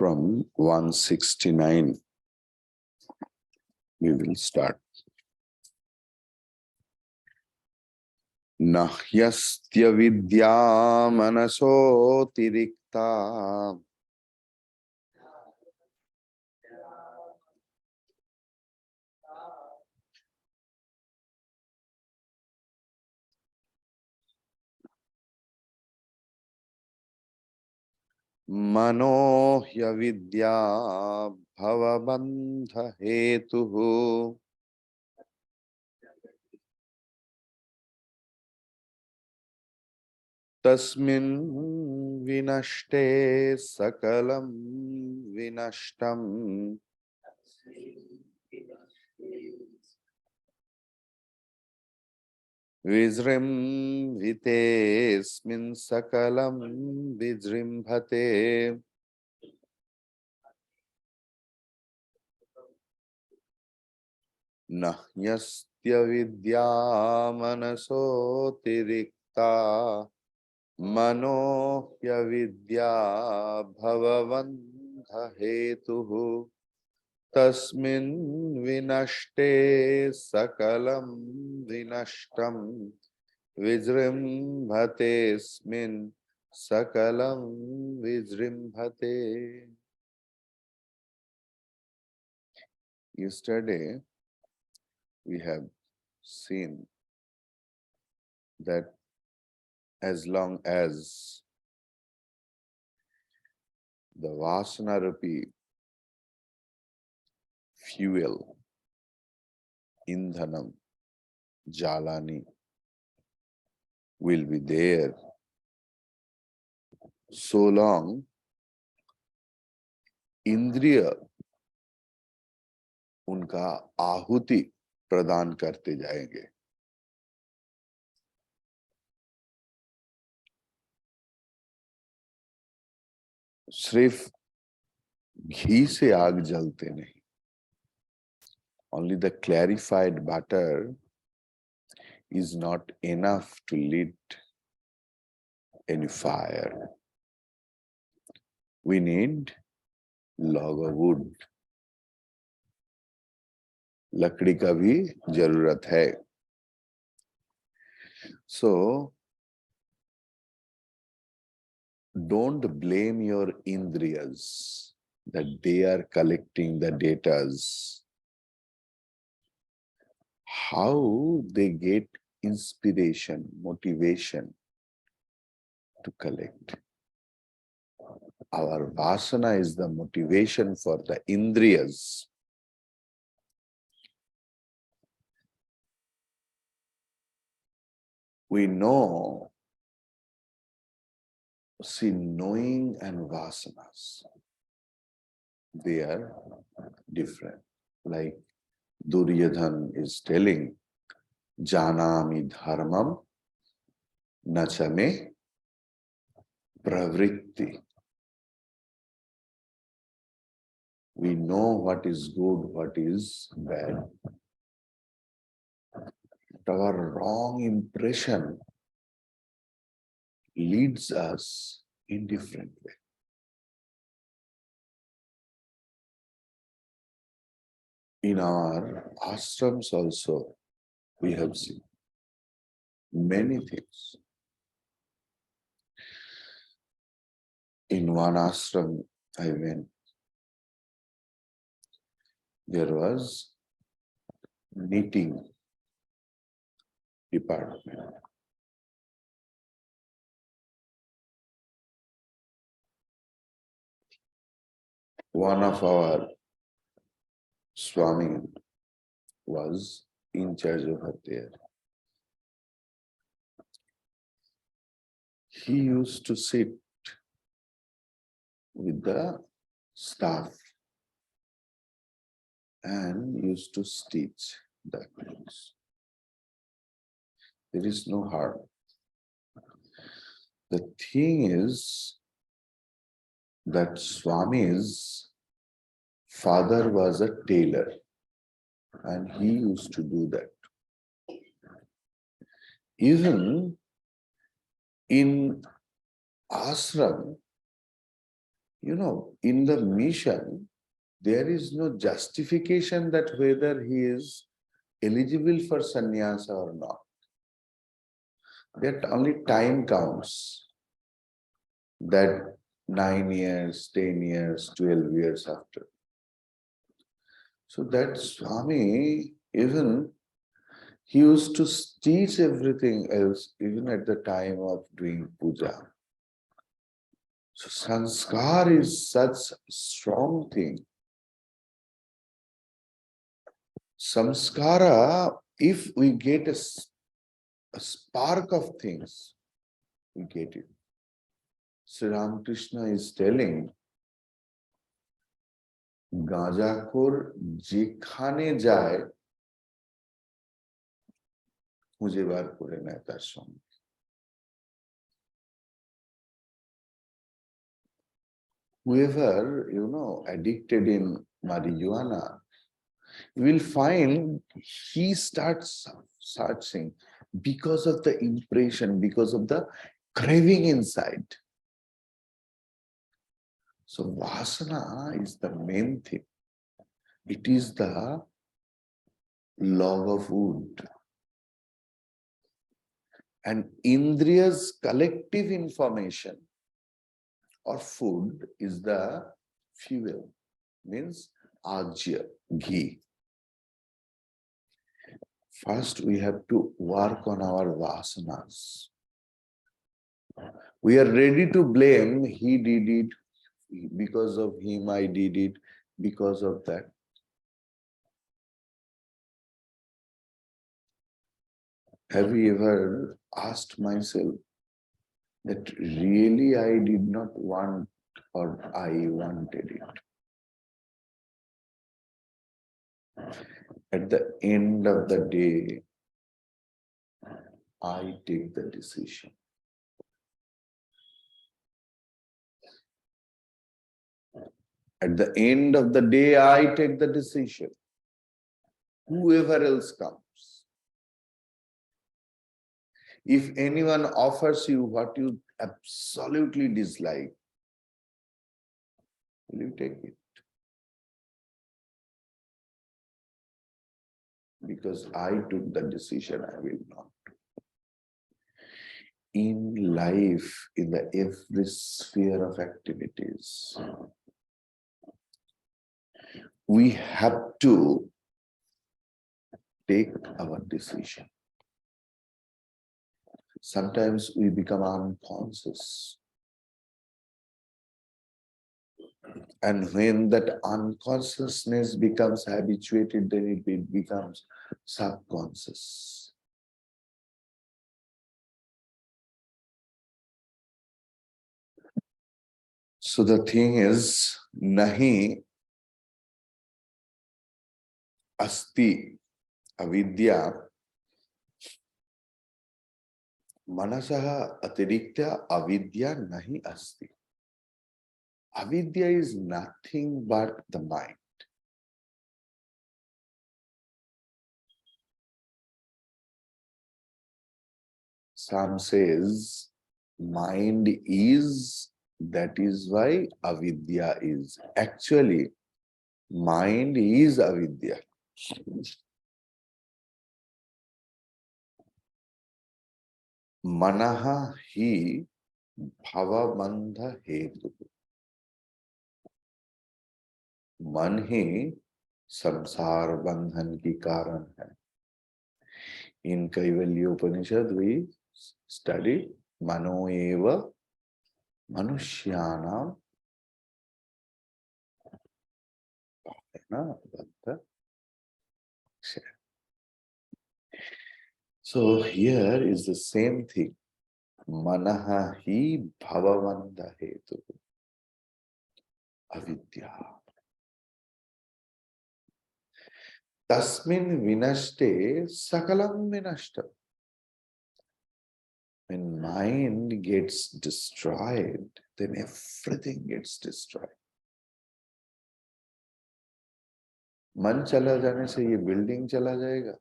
From 169, we will start. Nahyastya vidya manasotirikta manohya vidya bhavabandha hetuhu tasmin vinashte sakalam vinashtam vijrimbhitesmin sakalam vijrimbhate nahyastya vidya manasotirikta manohya vidya bhavavandha hetuhu tasmin vinashte sakalam vinashtam vijrimbhatesmin sakalam vijrimbhate. Yesterday we have seen that as long as the Vasana-rupi fuel, indhanam, jalani, will be there, so long इंद्रिय उनका आहुति प्रदान करते जाएंगे. सिर्फ घी से आग जलते नहीं. Only the clarified butter is not enough to lit any fire. We need log of wood. लकड़ी का भी जरूरत है. So don't blame your indriyas that they are collecting the datas. How they get inspiration, motivation to collect. Our vasana is the motivation for the indriyas. We know, see, knowing and vasanas, they are different. Like Duryodhan is telling, Janami dharmam nachame pravritti. We know what is good, what is bad. But our wrong impression leads us in different way. In our ashrams also, we have seen many things. In one ashram I went, there was knitting department. One of our Swami was in charge of her there. He used to sit with the staff and used to stitch the clothes. There is no harm. The thing is that Swami's father was a tailor and he used to do that. Even in ashram, In the mission, there is no justification that whether he is eligible for sannyasa or not. That only time counts. That 9 years, 10 years, 12 years after. So that Swami, even he used to teach everything else, even at the time of doing puja. So sanskar is such a strong thing. Samskara, if we get a spark of things, we get it. Sri Ramakrishna is telling, গাঁজাখোর যেখানে যায় খুঁজে বার করে নেয় তার সঙ্গে। Whoever, addicted in marijuana, you will find he starts searching because of the impression, because of the craving inside. So vasana is the main thing. It is the log of wood. And Indriya's collective information or food is the fuel, means ajya, ghee. First, we have to work on our vasanas. We are ready to blame, he did it, because of him I did it, because of that. Have you ever asked myself that really I did not want or I wanted it? At the end of the day, I take the decision. At the end of the day, I take the decision. Whoever else comes. If anyone offers you what you absolutely dislike, will you take it? Because I took the decision, I will not. In life, in the every sphere of activities, we have to take our decision. Sometimes we become unconscious. And when that unconsciousness becomes habituated, then it becomes subconscious. So the thing is, nahi asti avidya manasaha atiriktya avidya nahi asti. Avidya is nothing but the mind. Some says mind is, that is why avidya is. Actually, mind is avidya. Manaha hi bhavabandha hetu. मन ही संसार बंधन की कारण है. In Kaivalyopanishad we study mano eva manushyanam bandha. So here is the same thing. Manaha hi bhavavandha hetu avidya. Tasmin vinashte sakalam vinashtam. When mind gets destroyed, then everything gets destroyed. मन चला जाने से ये building चला जाएगा.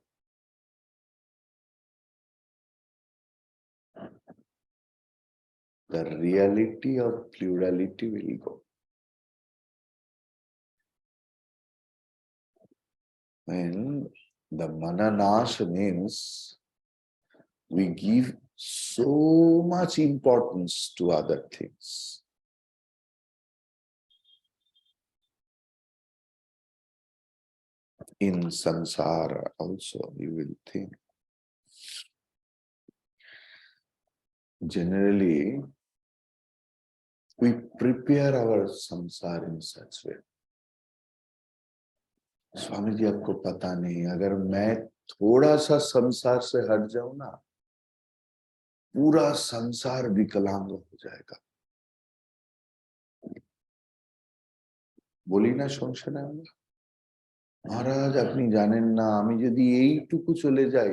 The reality of plurality will go. And the mananash means we give so much importance to other things. In samsara also you will think. Generally, we prepare our samsara in such way. Swami ji आपको पता नहीं, अगर मैं थोड़ा सा संसार से हट जाऊं ना, पूरा संसार विकलांग हो जाएगा। বলি না সংসারে আমরা, মহারাজ আপনি জানেন না, আমি যদি এইটুকু চলে যাই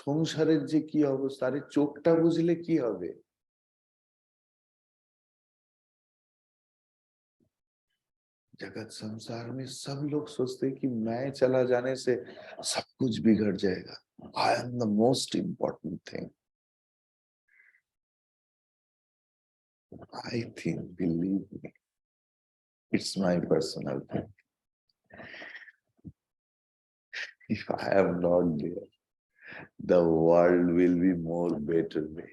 সংসারের যে কি অবস্থা, আরে চোখটা বুঝলে কি হবে। जगत संसार में सब लोग सोचते हैं कि मैं चला जाने से सब कुछ बिगड़ जाएगा। I am the most important thing. I think, believe me, it's my personal thing. If I am not there, the world will be more better way.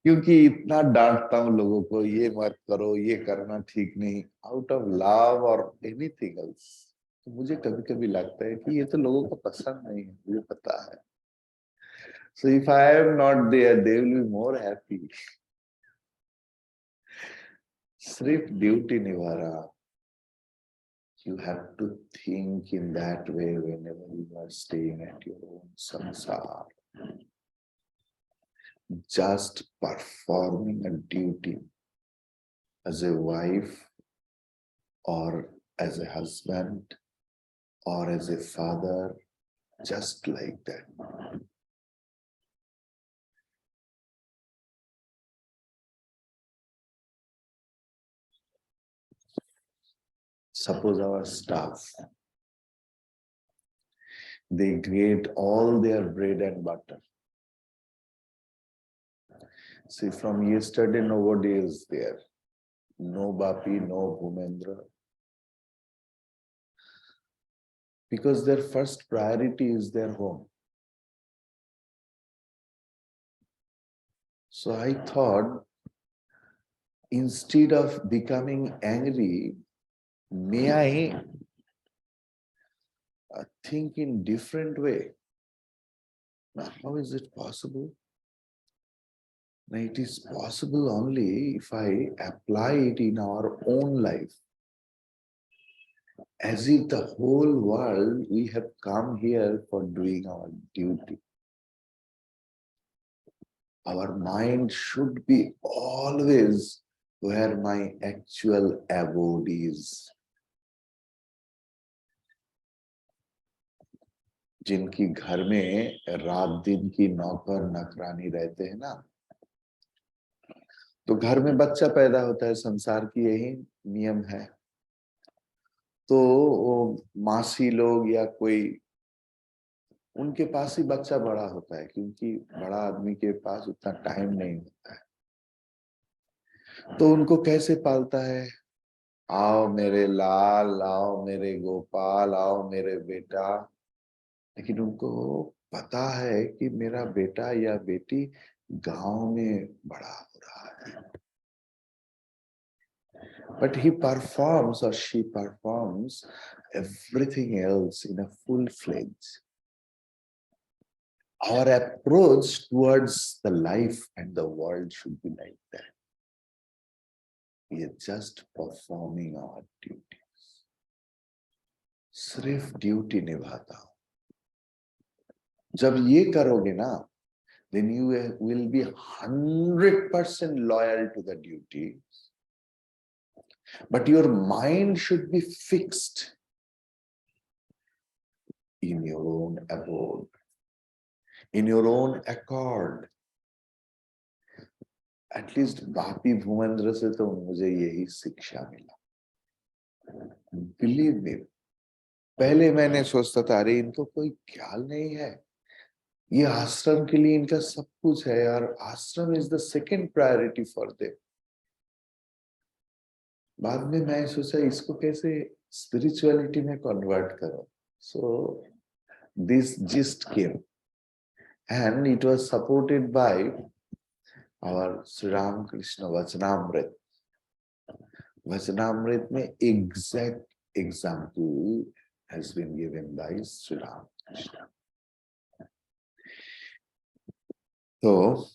क्योंकि इतना डांटता हूं लोगों को, ये मत करो, ये करना ठीक नहीं, आउट ऑफ लव और एनीथिंग एल्स। तो मुझे कभी कभी लगता है कि ये तो लोगों को पसंद नहीं है, मुझे पता है। So if I am not there, they will be more happy. सिर्फ ड्यूटी निभा रहा। You have to think in that way whenever you are staying at your own samsara. Just performing a duty as a wife or as a husband or as a father, just like that. Suppose our staff, they create all their bread and butter. See, from yesterday, nobody is there. No Bapi, no Bhumendra. Because their first priority is their home. So I thought, instead of becoming angry, may I think in different way? Now, how is it possible? Now, it is possible only if I apply it in our own life. As if the whole world, we have come here for doing our duty. Our mind should be always where my actual abode is. जिनकी घर में रात दिन की नौकर नौकरानी रहते हैं ना, तो घर में बच्चा पैदा होता है, संसार की यही नियम है। तो मासी लोग या कोई, उनके पास ही बच्चा बड़ा होता है, क्योंकि बड़ा आदमी के पास उतना टाइम नहीं होता है। तो उनको कैसे पालता है? आओ मेरे लाल, आओ मेरे गोपाल, आओ मेरे बेटा। लेकिन उनको पता है कि मेरा बेटा या बेटी गांव में बड़ा हो रहा है। But he performs or she performs everything else in a full-fledged. Our approach towards the life and the world should be like that. We are just performing our duties. सिर्फ ड्यूटी निभाता हूं। जब ये करोगे ना, then you will be 100% loyal to the duties. But your mind should be fixed in your own abode, in your own accord. At least Bapi भूमेंद्र से तो मुझे यही शिक्षा मिला। Believe me, पहले मैंने सोचता था, अरे इनको कोई ख्याल नहीं है, ये आश्रम के लिए इनका सब कुछ है यार, आश्रम is the second priority for them. बाद में मैं सोचा इसको कैसे स्पिरिचुअलिटी में कन्वर्ट करो. So this gist came and it was supported by our Sri Ramakrishna Vachanamrit. Vachanamrit में exact example has been given by Sri Ramakrishna. तो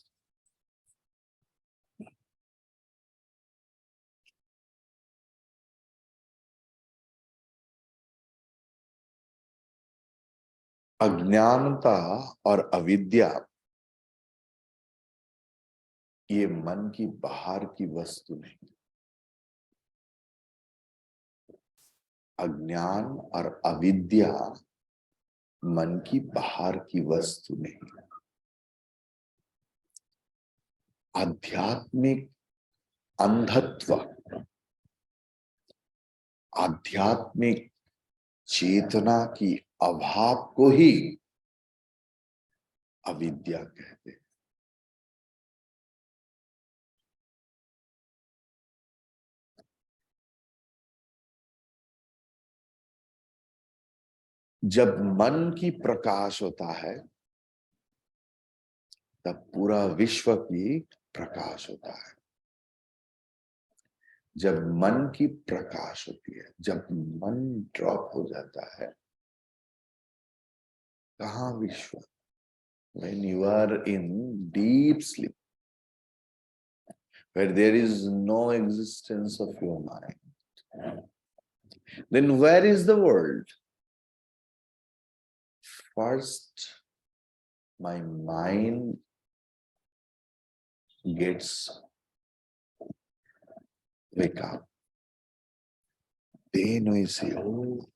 अज्ञानता और अविद्या ये मन की बाहर की वस्तु नहीं. अज्ञान और अविद्या मन की बाहर की वस्तु नहीं. आध्यात्मिक अंधत्व, आध्यात्मिक चेतना की अभाव को ही अविद्या कहते हैं. जब मन की प्रकाश होता है तब पूरा विश्व की प्रकाश होता है. जब मन की प्रकाश होती है, जब मन ड्रॉप हो जाता है, कहाँ विश्व? When you are in deep sleep, where there is no existence of your mind, then where is the world? First, my mind gets wake up. Then we say, oh,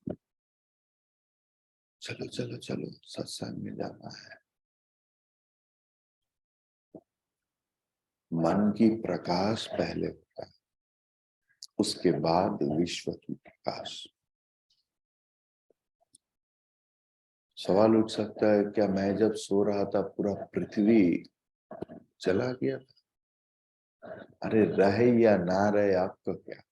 चलो चलो चलो सत्संग में जाना है. मन की प्रकाश पहले होता है, उसके बाद विश्व की प्रकाश. सवाल उठ सकता है, क्या मैं जब सो रहा था पूरा पृथ्वी चला गया था? अरे रहे या ना रहे आपका क्या?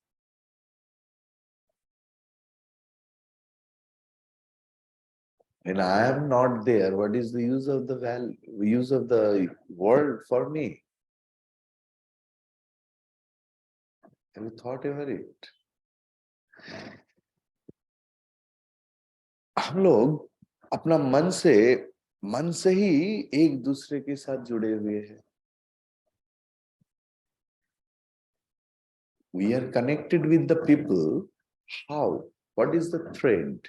When I am not there, what is the use of the use of the world for me? Have you thought ever it? हम लोग अपना मन से ही एक दूसरे के साथ जुड़े हुए हैं. We are connected with the people. How? What is the thread?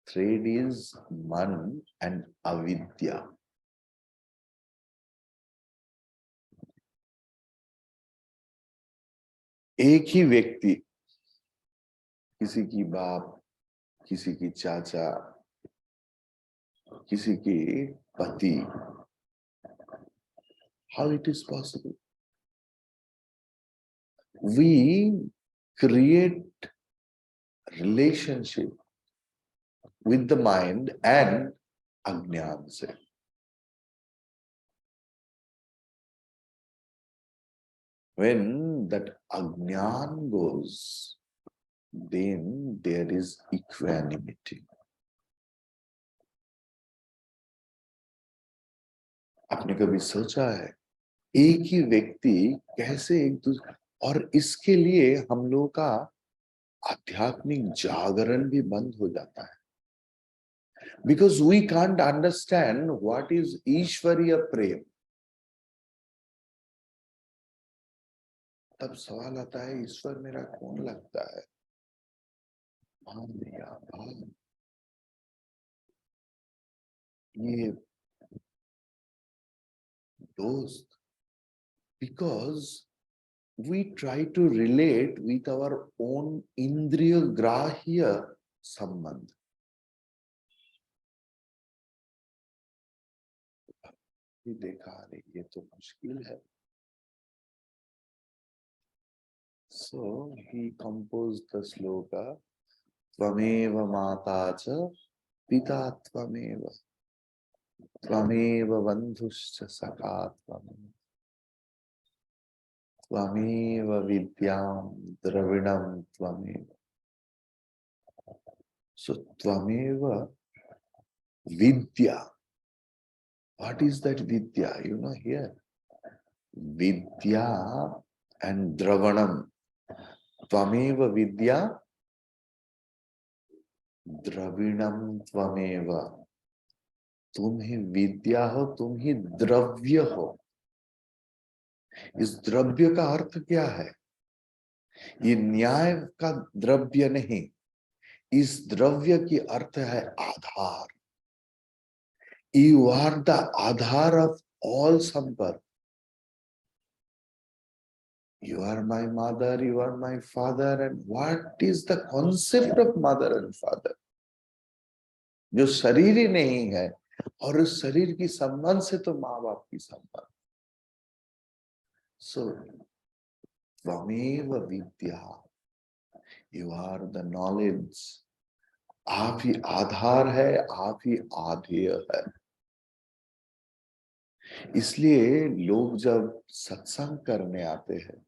Thread is man and avidya. एक ही व्यक्ति, किसी की बाप, किसी की चाचा, किसी की पति. How it is possible? We create relationship with the mind and अज्ञान से. When that अज्ञान goes, then there is equanimity. आपने कभी सोचा है एक ही व्यक्ति कैसे एक दूसरे, और इसके लिए हम लोगों का आध्यात्मिक जागरण भी बंद हो जाता है. Because we can't understand what is ईश्वरीय प्रेम. तब सवाल आता है, ईश्वर मेरा कौन लगता है? ये दोस्त. Because we try to relate with our own इंद्रिय ग्राह्य संबंध. ये देखा नहीं, ये तो मुश्किल है. So he composed the sloka, Tvameva Mata cha Pita Tvameva, Tvameva Bandhuscha Sakha Tvameva. Tvameva vidyam dravidam tvameva. So tvameva vidya. What is that vidya? You know here. Vidya and dravanam. Tvameva vidya, dravinam tvameva. तुम ही विद्या हो, तुम ही द्रव्य हो। इस द्रव्य का अर्थ क्या है? ये न्याय का द्रव्य नहीं, इस द्रव्य की अर्थ है आधार। यू आर द आधार ऑफ ऑल संपद। You are my mother, you are my father, and what is the concept of mother and father? जो शरीर ही नहीं है और उस शरीर की संबंध से तो माँ बाप की संबंध। So, त्वमेव विद्या, you are the knowledge. आप ही आधार है, आप ही आधेय है। इसलिए लोग जब सत्संग करने आते हैं,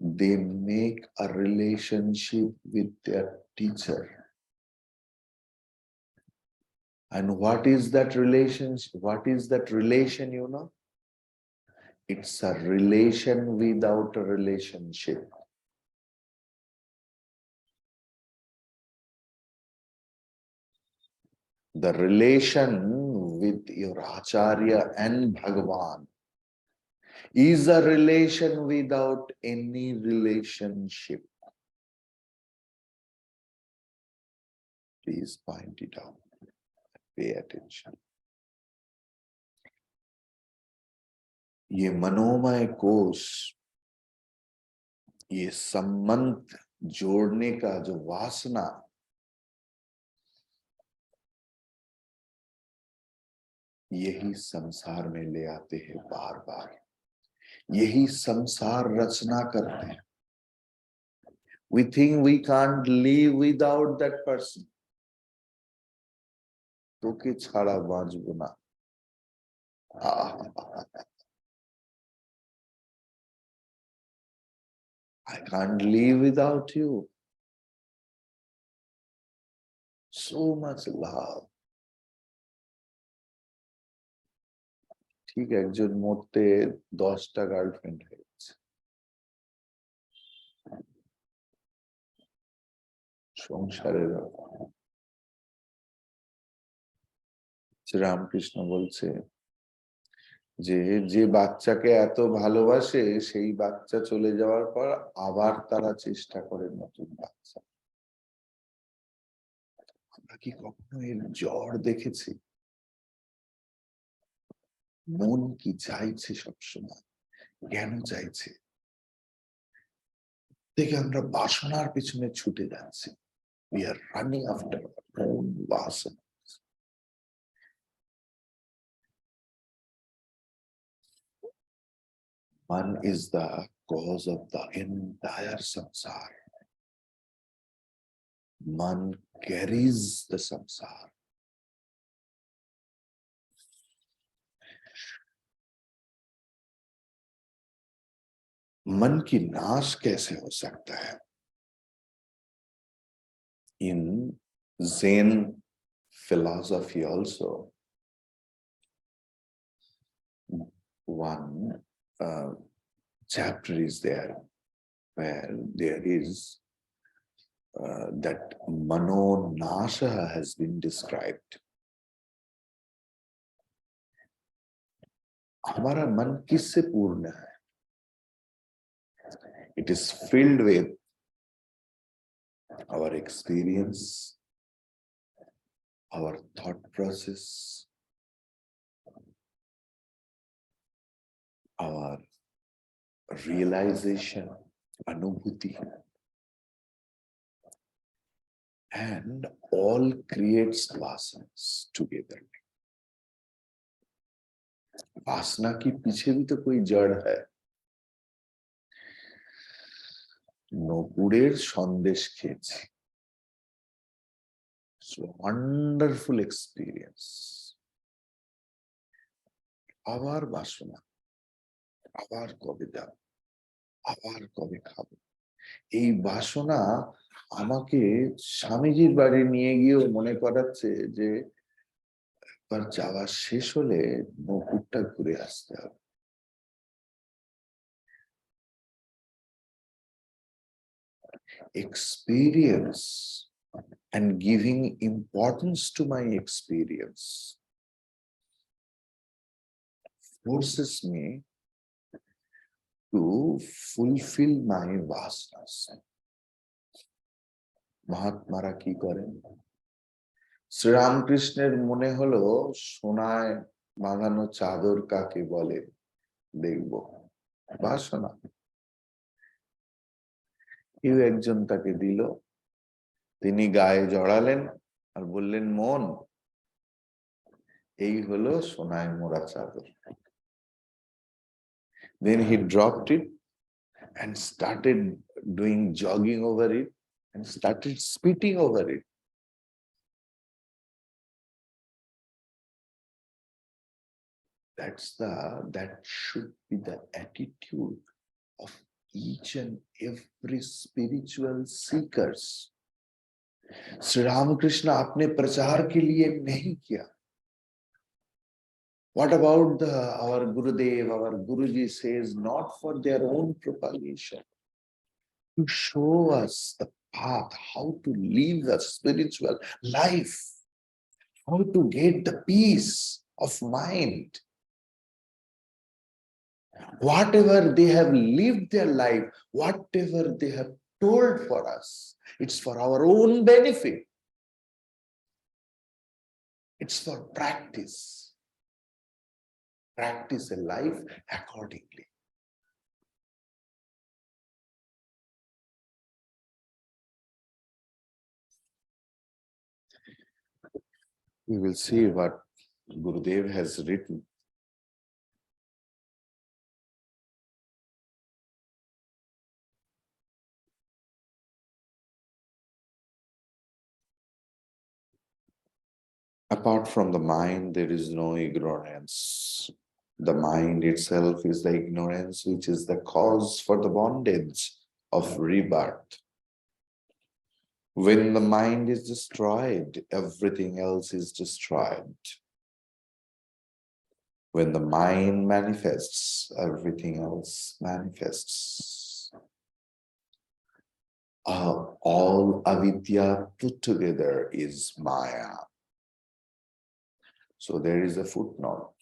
they make a relationship with their teacher. And what is that relationship? What is that relation, you know? It's a relation without a relationship. The relation with your Acharya and Bhagavan is a relation without any relationship. Please point it out. Pay attention. ये मनोमय कोश, ये संबंध जोड़ने का जो वासना, यही संसार में ले आते हैं बार बार। यही संसार रचना करते हैं। We think we can't live without that person. তোকে ছাড়া বাঁচবো না। I can't live without you. So much love. ঠিক একজন মরতে 10টা গার্লফ্রেন্ড হয়ে গেছে। সংসারের রামকৃষ্ণ বলছে যে যে বাচ্চাকে এত ভালোবাসে সেই বাচ্চা চলে যাওয়ার পর আবার তারা চেষ্টা করে নতুন বাচ্চা। আমরা কি কখনো এর জ্বর দেখেছি? মন কি চাইছে সবসময়, কেন চাইছে? দেখে আমরা বাসনার পিছনে ছুটে যাচ্ছি। We are running after our own vasanas. Man is the cause of the entire samsara. Man carries the samsara. मन की नाश कैसे हो सकता है? In Zen philosophy also, one chapter is there where there is that mano nasha has been described. हमारा मन किससे पूर्ण है? It is filled with our experience, our thought process, our realization, anubhuti, and all creates vasanas together. वासना के पीछे भी तो कोई जड़ है। নপুরের সন্দেশ খেয়েছি। So wonderful experience. আবার বাসনা, আবার কবে যাব? আবার কবে খাবো। এই বাসনা আমাকে স্বামীজির বাড়ি নিয়ে গিয়েও মনে করাচ্ছে যে একবার যাওয়া শেষ হলে নৌকুরটা ঘুরে আসতে হবে। Experience and giving importance to my experience forces me to fulfill my vasanas. মহাত্মারা কি করেন? শ্রীরামকৃষ্ণের মনে হলো সোনায় বাঁধানো চাদর কাকে বলে দেখব, বাসনা। কেউ একজন তাকে দিল, তিনি গায়ে জড়ালেন আর বললেন, মন, এই হলো সোনায় মোড়া চাদর। Then he dropped it and started doing jogging over it and started spitting over it. That should be the attitude of each and every spiritual seekers. Sri Ramakrishna apne prachar ke liye nahi kiya. What about our Gurudev, our Guruji says not for their own propagation, to show us the path, how to live a spiritual life, how to get the peace of mind. Whatever they have lived their life, whatever they have told for us, it's for our own benefit. It's for practice. Practice a life accordingly. We will see what Gurudev has written. Apart from the mind, there is no ignorance. The mind itself is the ignorance, which is the cause for the bondage of rebirth. When the mind is destroyed, everything else is destroyed. When the mind manifests, everything else manifests. All avidya put together is Maya. So there is a footnote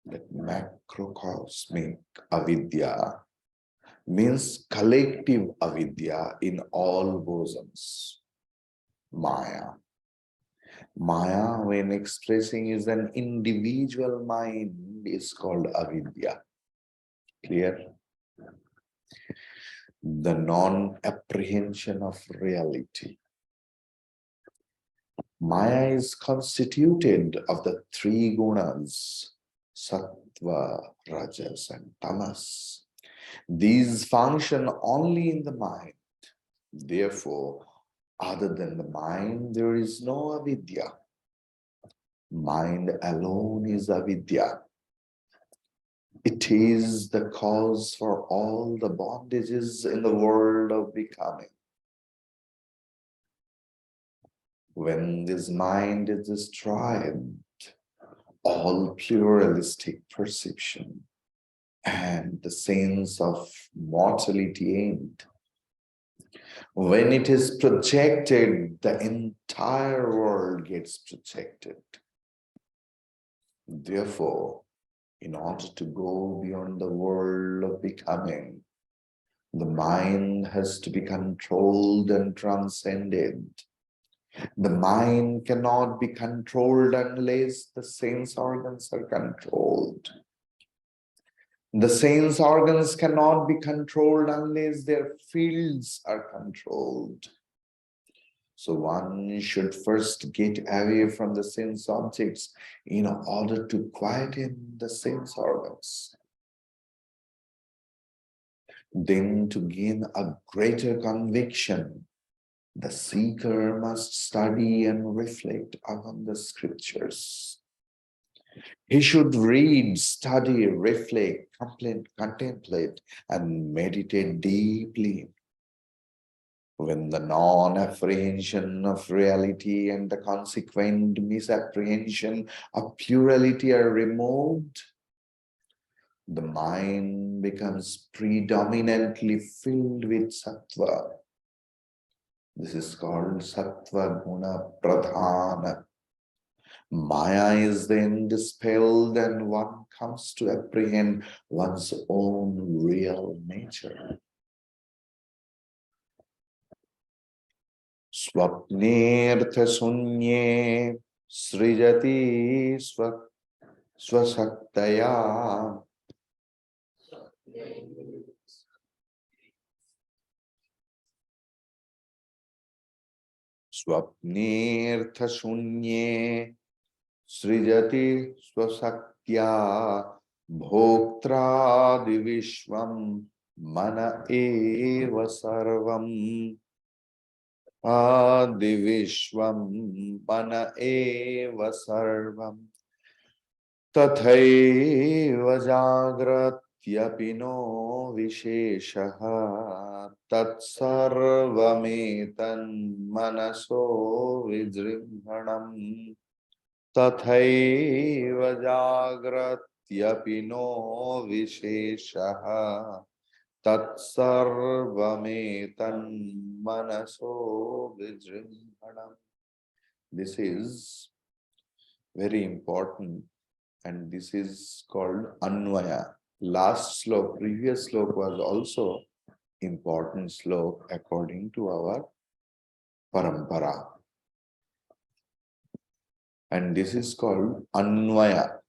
that macrocosmic avidya means collective avidya in all bosoms. Maya. Maya, when expressing is an individual mind, is called avidya. Clear? The non-apprehension of reality. Maya is constituted of the three gunas, sattva, rajas, and tamas. These function only in the mind. Therefore, other than the mind, there is no avidya. Mind alone is avidya. It is the cause for all the bondages in the world of becoming. When this mind is destroyed, all pluralistic perception and the sense of mortality end. When it is projected, the entire world gets projected. Therefore, in order to go beyond the world of becoming, the mind has to be controlled and transcended. The mind cannot be controlled unless the sense organs are controlled. The sense organs cannot be controlled unless their fields are controlled. So one should first get away from the sense objects in order to quieten the sense organs. Then, to gain a greater conviction, the seeker must study and reflect upon the scriptures. He should read, study, reflect, contemplate, and meditate deeply. When the non-apprehension of reality and the consequent misapprehension of plurality are removed, the mind becomes predominantly filled with sattva. This is called sattva guna pradhana. Maya is then dispelled and one comes to apprehend one's own real nature. Swapnirtha sunye srijati swasaktaya. Swapnirtha sunye srijati swasaktya bhoktra divishvam mana eva sarvam. Adivishvam mana eva sarvam tathaiva jagratyapi no visheshaha tatsarvametan manaso vijrimbhanam tathaiva jagratyapi no visheshaha tatsarvametan manaso vijrimbhanam. This is very important, and this is called Anvaya. Last slok, previous slok was also important slok according to our parampara. And this is called Anvaya.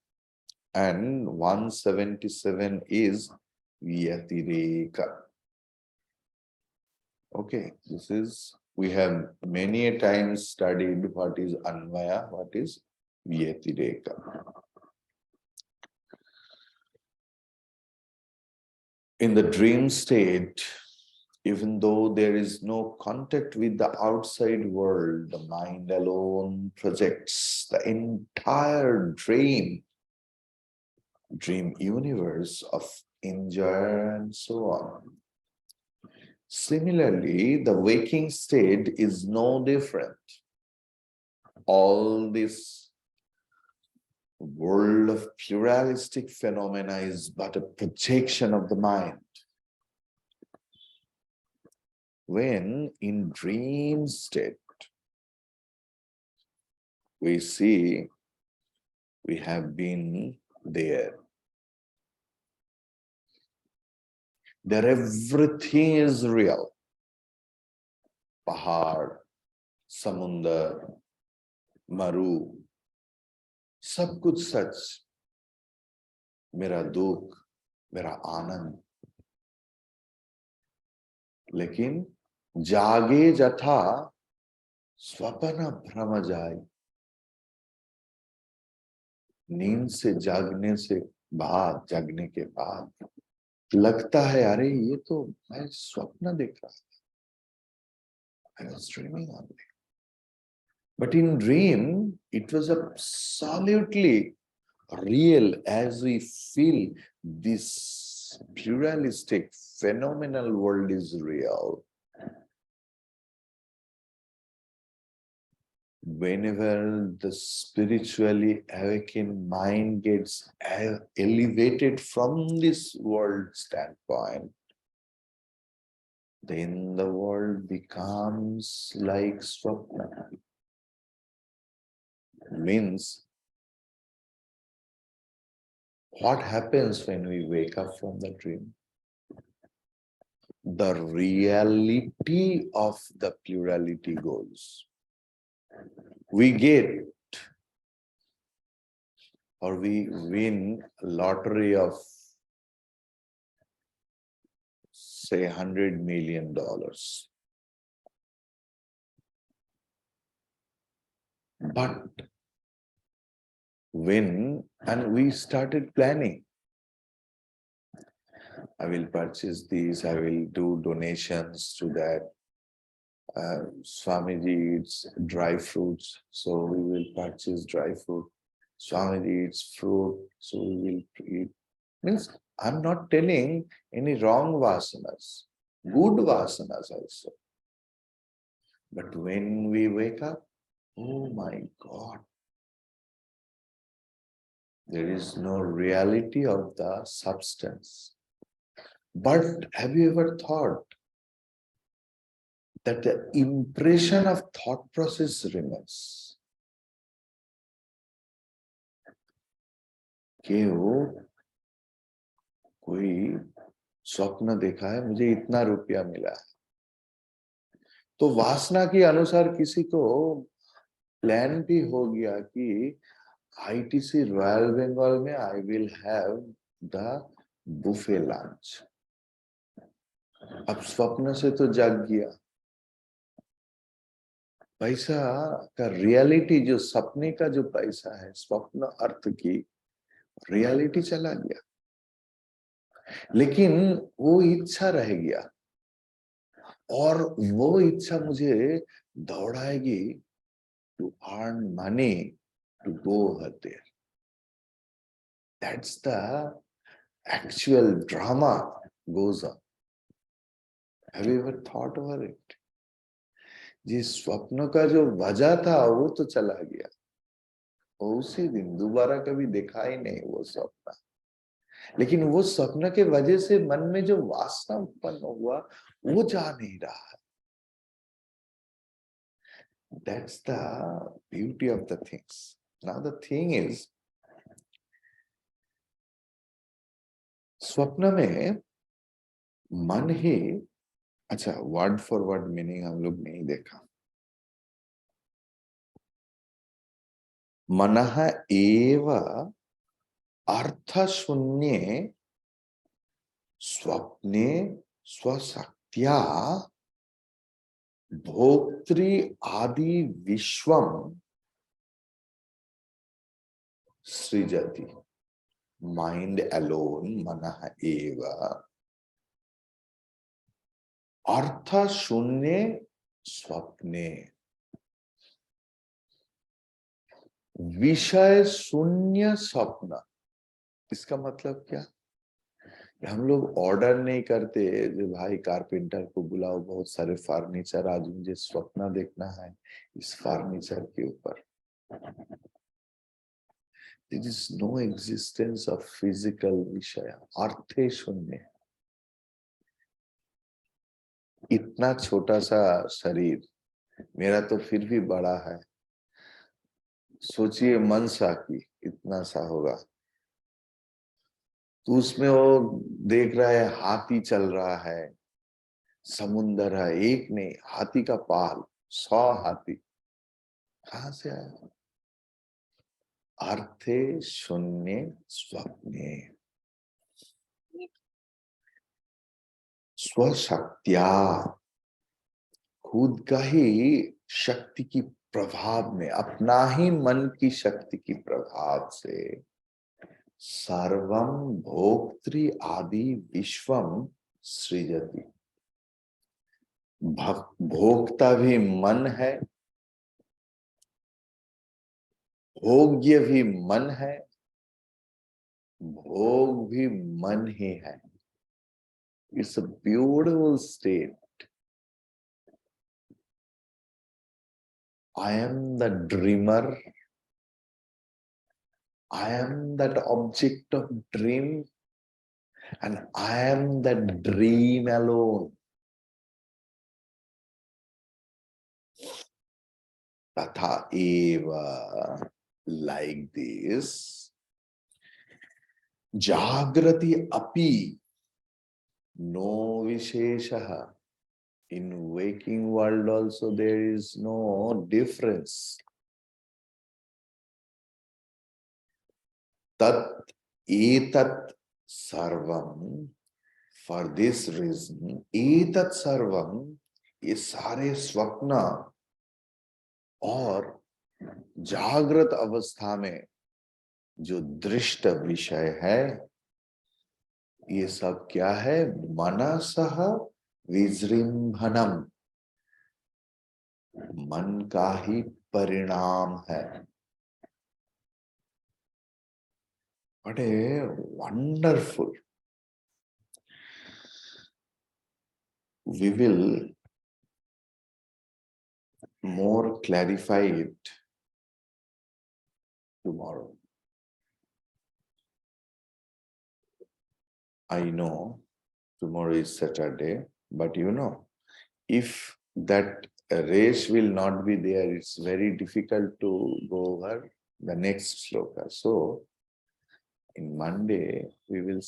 And 177 is Vyatireka. Okay, this is, we have many a times studied what is Anvaya, what is Vyatireka. In the dream state, even though there is no contact with the outside world, the mind alone projects the entire dream universe of enjoy and so on. Similarly, the waking state is no different. All this world of pluralistic phenomena is but a projection of the mind. When in dream state, we see we have been there. There everything is real. Pahad, samundar, maru, सब कुछ सच. मेरा दुख, मेरा आनंद. लेकिन जागे जथा स्वप्न भ्रम जाए. नींद से जागने से बाद, जागने के बाद लगता है अरे ये तो मैं स्वप्न देख रहा था. I was dreaming only. But in dream, it was absolutely real as we feel this pluralistic, phenomenal world is real. Whenever the spiritually awakened mind gets elevated from this world standpoint, then the world becomes like swapna. Means, what happens when we wake up from the dream? The reality of the plurality goes. We get or we win a lottery of say $100 million. But when, and we started planning, I will purchase these, I will do donations to that. Swamiji eats dry fruits, so we will purchase dry fruit. Swamiji eats fruit, so we will eat. Means I'm not telling any wrong vasanas, good vasanas also. But when we wake up, oh my God, there is no reality of the substance. But have you ever thought that the impression of thought process remains? कि वो कोई स्वप्न देखा है, मुझे इतना रुपया मिला है, तो वासना के अनुसार किसी को प्लान भी हो गया कि आईटीसी रॉयल बंगाल में I will have the buffet lunch. अब स्वप्न से तो जग गया, पैसा का रियलिटी, जो सपने का जो पैसा है, स्वप्न अर्थ की रियलिटी चला गया, लेकिन वो इच्छा रह गया और वो इच्छा मुझे दौड़ाएगी to earn money to go there. That's the actual drama goes on. Have you ever thought over it? जिस स्वप्न का जो वजह था वो तो चला गया, उसी दिन दोबारा कभी देखा ही नहीं वो स्वप्न, लेकिन वो स्वप्न के वजह से मन में जो वासना उत्पन्न हुआ वो जा नहीं रहा है। That's the beauty of the things. Now the thing is, स्वप्न में मन ही, अच्छा वर्ड फॉर वर्ड मीनिंग हम लोग नहीं देखा। मनः एव अर्थ शून्ये स्वप्ने स्वशक्त्या भोक्तृ आदि विश्वम सृजति। माइंड अलोन मनः एव अर्थ शून्य स्वप्ने, विषय शून्य स्वप्न। इसका मतलब क्या? हम लोग ऑर्डर नहीं करते जो भाई कारपेंटर को बुलाओ, बहुत सारे फर्नीचर आज मुझे स्वप्न देखना है इस फर्नीचर के ऊपर। There is no existence of physical विषय, अर्थे शून्य। इतना छोटा सा शरीर मेरा तो फिर भी बड़ा है, सोचिए मन सा की इतना सा होगा, तो उसमें वो देख रहा है हाथी चल रहा है, समुंदर है, एक नहीं हाथी का पाल, 100 हाथी कहां से आया? अर्थे शून्य स्वप्ने स्वशक्त्या, खुद का ही शक्ति की प्रभाव में, अपना ही मन की शक्ति की प्रभाव से सर्वम भोक्तृ आदि विश्वम सृजति। भोक्ता भी मन है, भोग्य भी मन है, भोग भी मन ही है। It's a beautiful state. I am the dreamer. I am that object of dream, and I am that dream alone. Tatha eva, like this, jagrati api no vishesha. In waking world also there is no difference. Tat etat sarvam, for this reason, etat sarvam, ये सारे स्वप्न और जागृत अवस्था में जो दृष्ट विषय है, ये सब क्या है? मनसः विजृंभणम, मन का ही परिणाम है। What a wonderful. We will more clarify it tomorrow. I know tomorrow is Saturday, but if that race will not be there, it's very difficult to go over the next sloka. So, in Monday, we will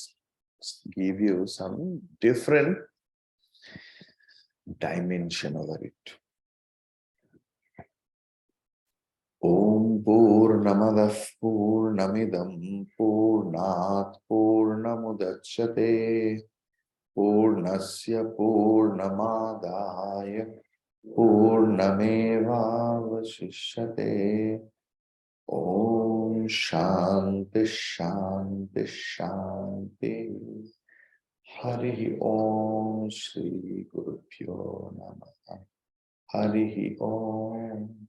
give you some different dimension over it. Om Purnamadah Purnamidam Purnat Purnamudachyate Purnasya Purnamadaya Purnamevavashishyate. Om Shanti Shanti Shanti. Hari Om Shri Guru Pyo Namaha. Hari Om.